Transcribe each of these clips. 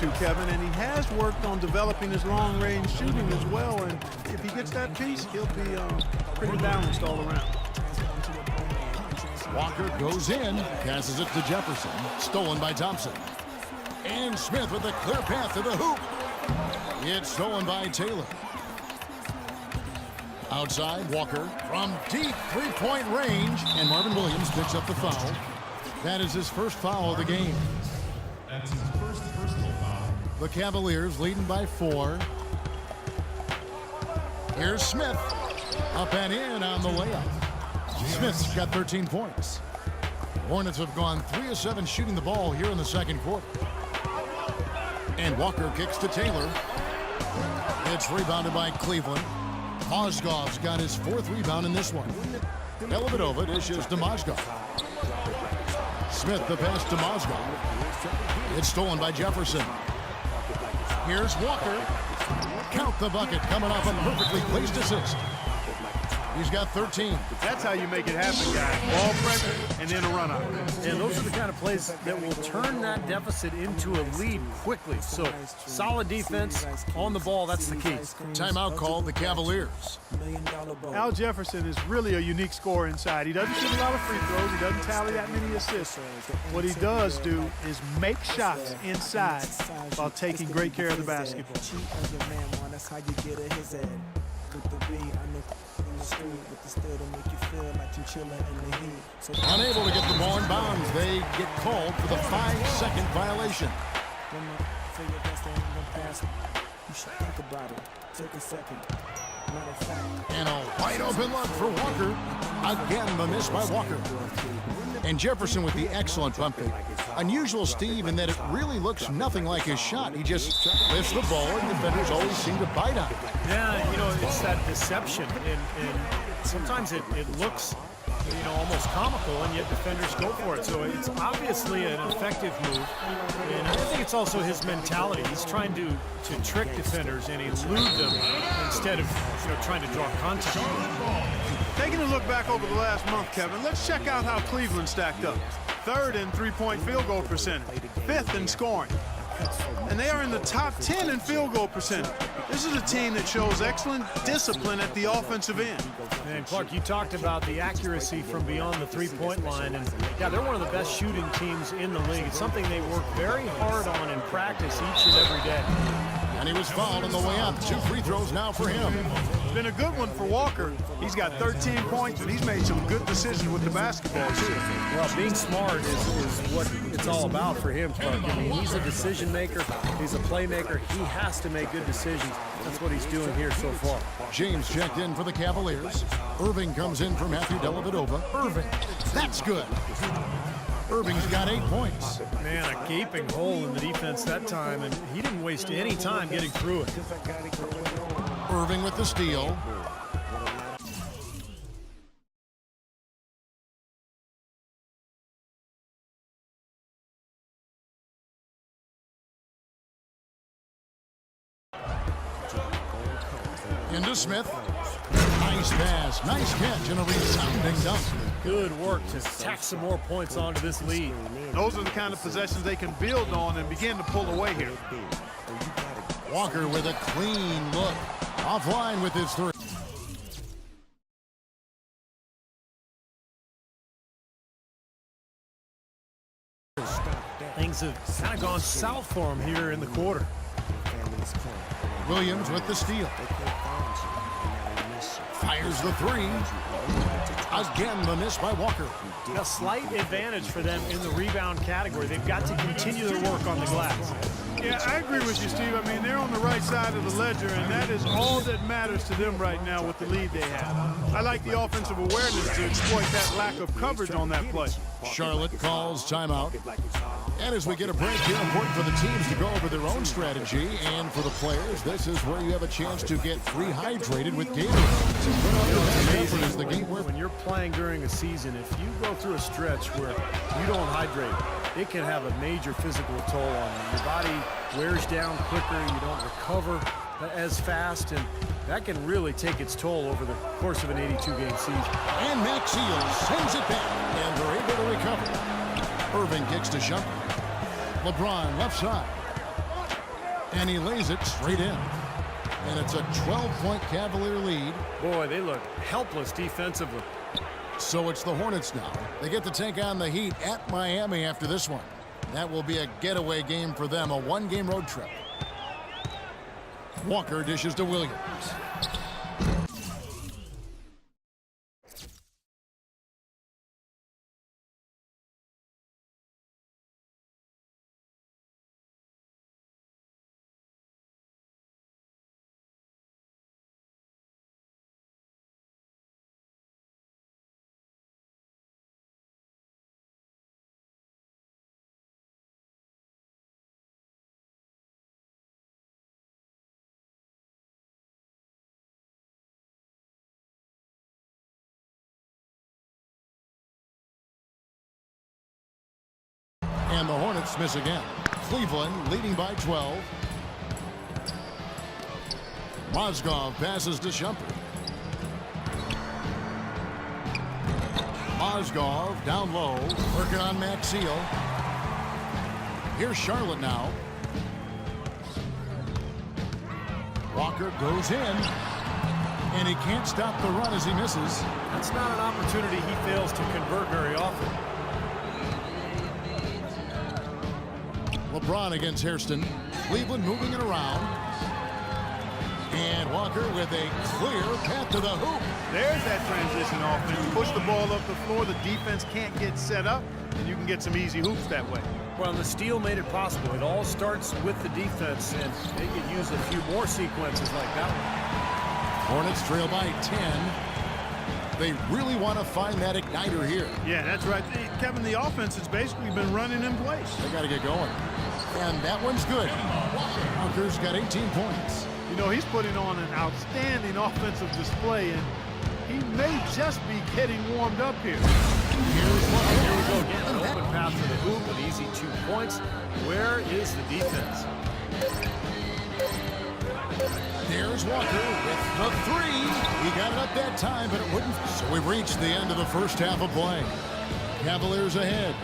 to, Kevin, and he has worked on developing his long-range shooting as well, and if he gets that piece, he'll be pretty balanced all around. Walker goes in, passes it to Jefferson, stolen by Thompson. And Smith with a clear path to the hoop. It's stolen by Taylor. Outside, Walker from deep three-point range, and Marvin Williams picks up the foul. That is his first foul of the game. That's his first personal foul. The Cavaliers leading by 4. Here's Smith. Up and in on the layup. Smith's got 13 points. Hornets have gone 3 of 7 shooting the ball here in the second quarter. And Walker kicks to Taylor. It's rebounded by Cleveland. Mozgov's got his 4th rebound in this one. Dellavedova dishes to Mozgov. Smith the pass to Mozgov. It's stolen by Jefferson. Here's Walker. Count the bucket coming off a perfectly placed assist. He's got 13. That's how you make it happen, guys. Ball pressure and then a run out. And those are the kind of plays that will turn that deficit into a lead quickly. So solid defense on the ball, that's the key. Timeout called the Cavaliers. Al Jefferson is really a unique scorer inside. He doesn't shoot a lot of free throws. He doesn't tally that many assists. What he does do is make shots inside while taking great care of the basketball. Unable to get the ball in bounds, they get called for the 5-second violation. And a wide open look for Walker. Again, the miss by Walker. And Jefferson with the excellent pump fake. Unusual, Steve, in that it really looks nothing like his shot. He just lifts the ball, and defenders always seem to bite on it. Yeah, you know, it's that deception. And sometimes it looks, you know, almost comical, and yet defenders go for it. So it's obviously an effective move. And I think it's also his mentality. He's trying to trick defenders and elude them instead of, you know, trying to draw contact. Taking a look back over the last month, Kevin, let's check out how Cleveland stacked up. 3rd in three-point field goal percentage, 5th in scoring. And they are in the top 10 in field goal percentage. This is a team that shows excellent discipline at the offensive end. And Clark, you talked about the accuracy from beyond the three-point line, and yeah, they're one of the best shooting teams in the league. It's something they work very hard on in practice each and every day. And he was fouled on the way up. 2 free throws now for him. It's been a good one for Walker. He's got 13 points, and he's made some good decisions with the basketball, too. Well, being smart is what it's all about for him, Clark. I mean, he's a decision maker. He's a playmaker. He has to make good decisions. That's what he's doing here so far. James checked in for the Cavaliers. Irving comes in for Matthew Dellavedova. Irving, that's good. Irving's got 8 points. Man, a gaping hole in the defense that time, and he didn't waste any time getting through it. Irving with the steal. Into Smith. Nice pass, nice catch, and a resounding dunk. Good work to tack some more points onto this lead. Those are the kind of possessions they can build on and begin to pull away here. Walker with a clean look. Offline with his 3. Things have kind of gone south for him here in the quarter. Williams with the steal. Fires the 3. Again, the miss by Walker. A slight advantage for them in the rebound category. They've got to continue their work on the glass. Yeah, I agree with you, Steve. I mean, they're on the right side of the ledger, and that is all that matters to them right now with the lead they have. I like the offensive awareness to exploit that lack of coverage on that play. Charlotte calls timeout. And as we get a break here, important for the teams to go over their own strategy. And for the players, this is where you have a chance to get rehydrated with Gatorade. Is the game where when you're playing during a season, if you go through a stretch where you don't hydrate, it can have a major physical toll on you. Your body wears down quicker, you don't recover as fast, and that can really take its toll over the course of an 82-game season. And Max Seal sends it back, and they're able to recover. Irving kicks to Shumpert. LeBron left side. And he lays it straight in. And it's a 12-point Cavalier lead. Boy, they look helpless defensively. So it's the Hornets now. They get to take on the Heat at Miami after this one. That will be a getaway game for them, a one-game road trip. Walker dishes to Williams. And the Hornets miss again. Cleveland leading by 12. Mozgov passes to Shumpert. Mozgov down low, working on Maxiel. Here's Charlotte now. Walker goes in, and he can't stop the run as he misses. That's not an opportunity he fails to convert very often. LeBron against Hairston. Cleveland moving it around. And Walker with a clear path to the hoop. There's that transition offense. Push the ball up the floor. The defense can't get set up, and you can get some easy hoops that way. Well, the steal made it possible. It all starts with the defense, and they could use a few more sequences like that one. Hornets trail by 10. They really want to find that igniter here. Yeah, that's right. Kevin, the offense has basically been running in place. They got to get going. And that one's good. Walker's got 18 points. You know, he's putting on an outstanding offensive display, and he may just be getting warmed up here. Here's Walker. Here we go again. An open path to the hoop, an easy 2 points. Where is the defense? There's Walker with the 3. He got it up that time, but it wouldn't. So we've reached the end of the first half of play. Cavaliers ahead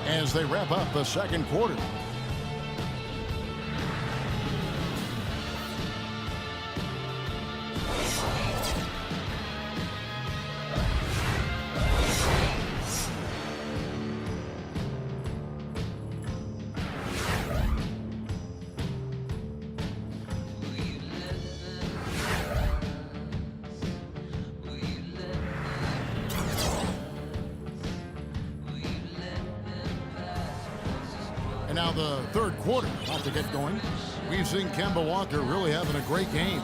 as they wrap up the second quarter. Now the third quarter about to get going. We've seen Kemba Walker really having a great game.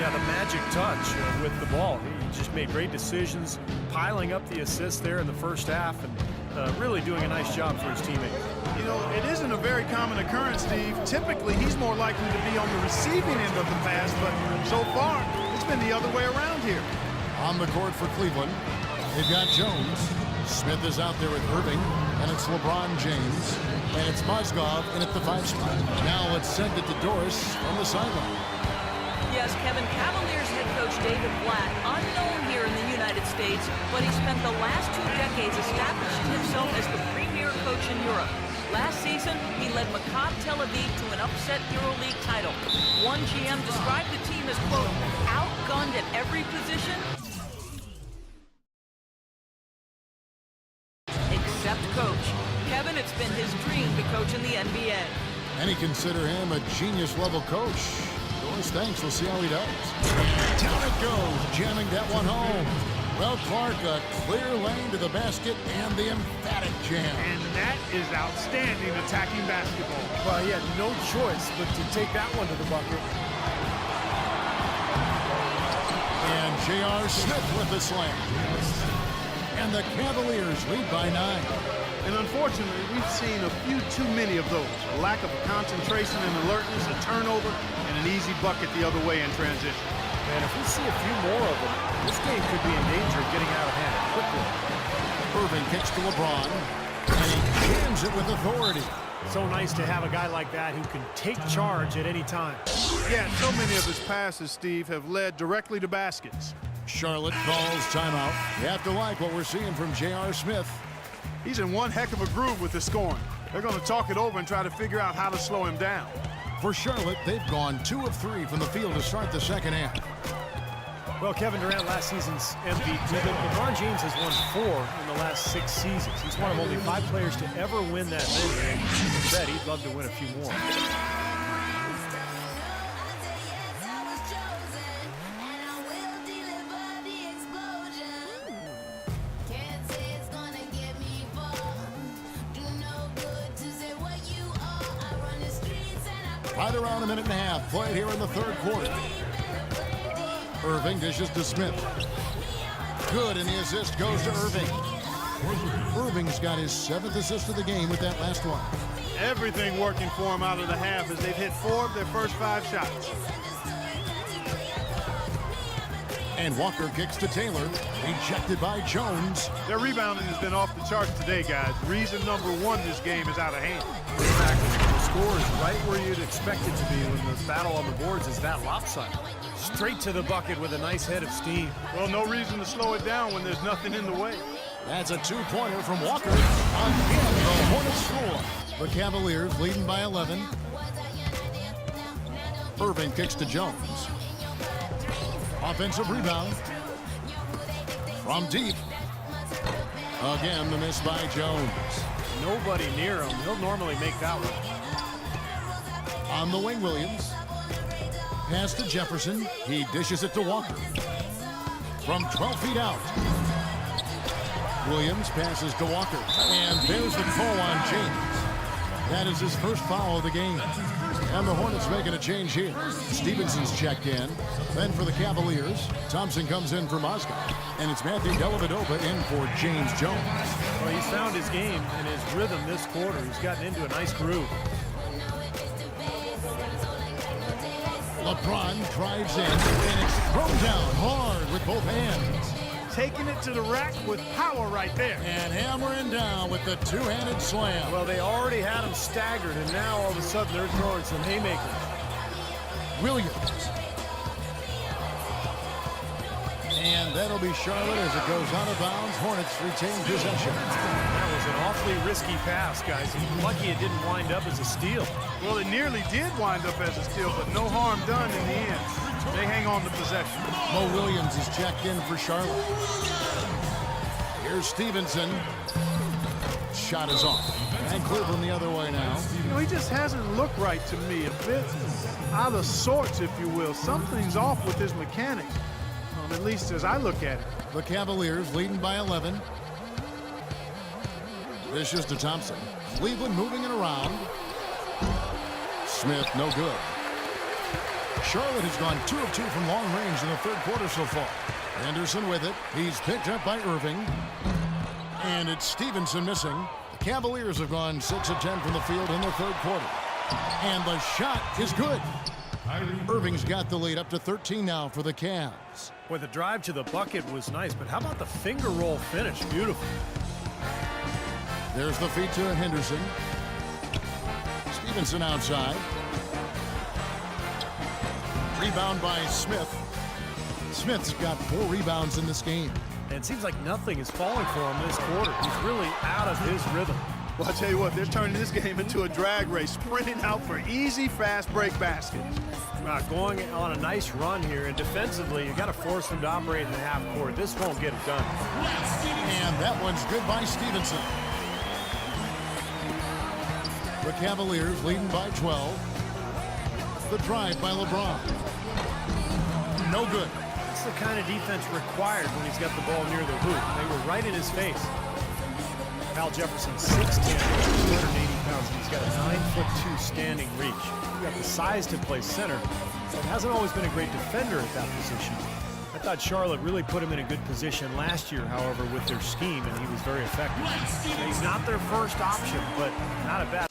Yeah, the magic touch with the ball. He just made great decisions, piling up the assists there in the first half, and really doing a nice job for his teammates. You know, it isn't a very common occurrence, Steve. Typically, he's more likely to be on the receiving end of the pass, but so far, it's been the other way around here. On the court for Cleveland, they've got Jones. Smith is out there with Irving, and it's LeBron James. And it's Mozgov in at the 5 spot. Now let's send it to Doris from the sideline. Yes, Kevin, Cavaliers head coach David Blatt, unknown here in the United States, but he spent the last 2 decades establishing himself as the premier coach in Europe. Last season, he led Maccabi Tel Aviv to an upset EuroLeague title. One GM described the team as, quote, outgunned at every position, except coach. Kevin, it's been his dream to coach in the NBA. And he consider him a genius-level coach. Doris, thanks. We'll see how he does. Down it goes, jamming that one home. Well, Clark, a clear lane to the basket and the emphatic jam. And that is outstanding attacking basketball. Well, he had no choice but to take that one to the bucket. And J.R. Smith with the slam. And the Cavaliers lead by 9. And unfortunately, we've seen a few too many of those. A lack of concentration and alertness, a turnover, and an easy bucket the other way in transition. And if we see a few more of them, this game could be in danger of getting out of hand quickly. Irving kicks to LeBron, and he jams it with authority. So nice to have a guy like that who can take charge at any time. Yeah, so many of his passes, Steve, have led directly to baskets. Charlotte calls timeout. You have to like what we're seeing from J.R. Smith. He's in one heck of a groove with the scoring. They're going to talk it over and try to figure out how to slow him down. For Charlotte, they've gone 2 of 3 from the field to start the second half. Well, Kevin Durant, last season's MVP, but LeBron James has won 4 in the last 6 seasons. He's one of only 5 players to ever win that many, and he said he'd love to win a few more. Right around a minute and a half played here in the third quarter. Irving dishes to Smith. Good, and the assist goes to Irving. Irving's got his 7th assist of the game with that last one. Everything working for him out of the half as they've hit 4 of their first 5 shots. And Walker kicks to Taylor. Ejected by Jones. Their rebounding has been off the charts today, guys. Reason number 1, this game is out of hand. Exactly. The score is right where you'd expect it to be when the battle on the boards is that lopsided. Straight to the bucket with a nice head of steam. Well, no reason to slow it down when there's nothing in the way. That's a 2-pointer from Walker. Again, the Hornets score. The Cavaliers leading by 11. Irving kicks to Jones. Offensive rebound. From deep. Again, the miss by Jones. Nobody near him. He'll normally make that one. On the wing, Williams. Pass to Jefferson. He dishes it to Walker. From 12 feet out. Williams passes to Walker. And there's the call on James. That is his first foul of the game. And the Hornets making a change here. Stevenson's checked in. Then for the Cavaliers, Thompson comes in for Moscow. And it's Matthew Dellavedova in for James Jones. Well, he's found his game and his rhythm this quarter. He's gotten into a nice groove. LeBron drives in, and it's thrown down hard with both hands. Taking it to the rack with power right there. And hammering down with the two-handed slam. Well, they already had him staggered, and now all of a sudden they're throwing some haymakers. Williams. And that'll be Charlotte as it goes out of bounds. Hornets retain possession. That was an awfully risky pass, guys. He's lucky it didn't wind up as a steal. Well, it nearly did wind up as a steal, but no harm done in the end. They hang on to possession. Mo Williams is checked in for Charlotte. Here's Stevenson. Shot is off. And Cleveland the other way now. You know, he just hasn't looked right to me. A bit out of sorts, if you will. Something's off with his mechanics, at least as I look at it. The Cavaliers leading by 11. This is to Thompson. Cleveland moving it around. Smith, no good. Charlotte has gone 2 of 2 from long range in the third quarter so far. Anderson with it. He's picked up by Irving. And it's Stevenson missing. The Cavaliers have gone 6 of 10 from the field in the third quarter. And the shot is good. Irving's got the lead up to 13 now for the Cavs. Boy, the drive to the bucket was nice, but how about the finger roll finish? Beautiful. There's the feed to Henderson. Stevenson outside. Rebound by Smith. Smith's got 4 rebounds in this game. And it seems like nothing is falling for him this quarter. He's really out of his rhythm. Well, I tell you what, they're turning this game into a drag race, sprinting out for easy, fast break baskets. Going on a nice run here, and defensively, you got to force them to operate in the half court. This won't get it done. And that one's good by Stevenson. The Cavaliers leading by 12. The drive by LeBron. No good. It's the kind of defense required when he's got the ball near the hoop. They were right in his face. Al Jefferson, 6'10", 280 pounds. He's got a 9'2" standing reach. He's got the size to play center, but hasn't always been a great defender at that position. I thought Charlotte really put him in a good position last year, however, with their scheme, and he was very effective. He's not their first option, but not a bad